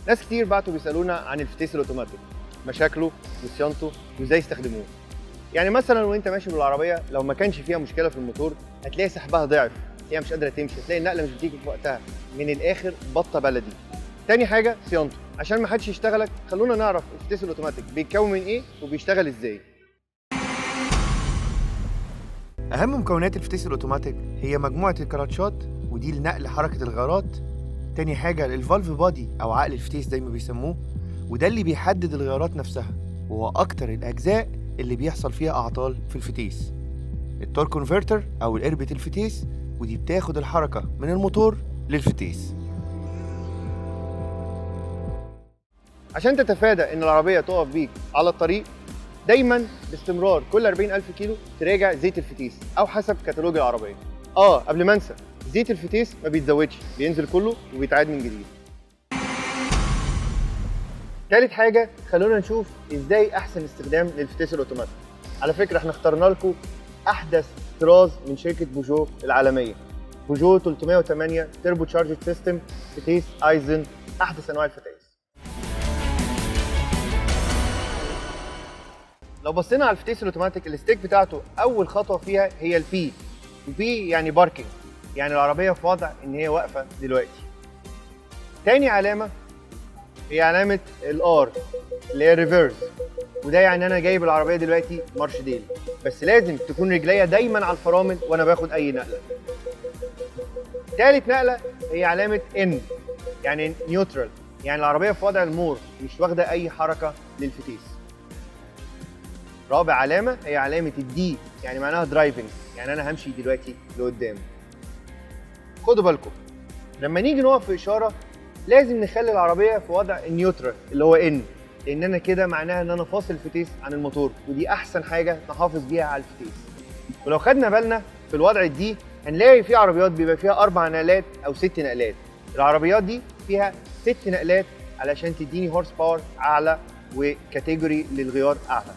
ناس كتير بعتوا بيسالونا عن الفتيس الاوتوماتيك، مشاكله وصيانته وازاي يستخدموه. يعني مثلا وانت ماشي بالعربيه لو ما كانش فيها مشكله في الموتور هتلاقي سحبها ضعف، هتلاقيها مش قادره تمشي، هتلاقي النقله مش بتيجي في وقتها، من الاخر بطه بلدي. تاني حاجه صيانته، عشان ما حدش يشتغلك خلونا نعرف الفتيس الاوتوماتيك بيتكون من ايه وبيشتغل ازاي. اهم مكونات الفتيس الاوتوماتيك هي مجموعه الكلاتشات ودي لنقل حركه الغيارات. تاني حاجه الفالف بادي او عقل الفتيس زي ما بيسموه، وده اللي بيحدد الغيارات نفسها، وهو اكتر الاجزاء اللي بيحصل فيها اعطال في الفتيس. التورك كونفرتر او القربة الفتيس، ودي بتاخد الحركه من الموتور للفتيس. عشان تتفادى ان العربيه تقف بيك على الطريق، دايما باستمرار كل 40,000 كيلو تراجع زيت الفتيس او حسب كتالوج العربيه. قبل ما انسى، زيت الفتيس ما بيتزودش، بينزل كله وبيتعاد من جديد. تالت حاجه خلونا نشوف ازاي احسن استخدام للفتيس الاوتوماتيك. على فكره احنا اخترنا لكم احدث طراز من شركه بوجو العالميه، بوجو 308 تيربو تشارجد سيستم فتيس ايزن، احدث انواع الفتيس. لو بصينا على الفتيس الاوتوماتيك، الستيك بتاعته اول خطوه فيها هي البي، البي يعني باركينج، يعني العربيه في وضع ان هي واقفه دلوقتي. تاني علامه هي علامه الار اللي هي ريفيرس، وده يعني انا جايب العربيه دلوقتي مارش ديل، بس لازم تكون رجليا دايما على الفرامل وانا باخد اي نقله. تالت نقله هي علامه ان، يعني نيوترال، يعني العربيه في وضع المور، مش واخده اي حركه للفتيس. رابع علامه هي علامه الدي، يعني معناها درايفنج، يعني انا همشي دلوقتي لقدام. خدوا بالكم لما نيجي نقف في اشاره لازم نخلي العربيه في وضع النيوترال اللي هو ان، لان انا كده معناها ان انا فاصل الفتيس عن الموتور، ودي احسن حاجه نحافظ بيها على الفتيس. ولو خدنا بالنا في الوضع الدي هنلاقي في عربيات بيبقى فيها 4 نقلات او 6 نقلات. العربيات دي فيها 6 نقلات علشان تديني هورس باور اعلى وكاتيجوري للغيار اعلى.